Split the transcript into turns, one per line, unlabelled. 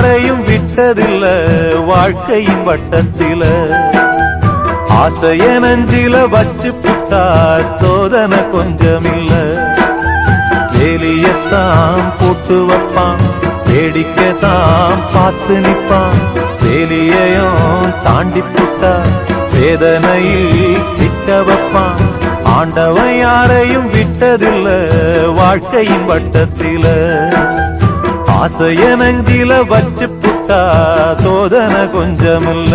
யாரையும் விட்டதில்ல வாழ்க்கையின் வட்டத்தில. ஆசைய நஞ்சில வச்சு புட்டா சோதனை கொஞ்சமில்ல. வேலியத்தான் போட்டு வைப்பான், வேடிக்கைத்தான் பார்த்து நிப்பான். வேலியையும் தாண்டி புட்டா வேதனையில் சிக்க வைப்பான். ஆண்டவன் யாரையும் விட்டதில்ல வாழ்க்கையின் வட்டத்தில. ஆசைய நஞ்சில வச்சு புட்டா சோதனை கொஞ்சமில்ல.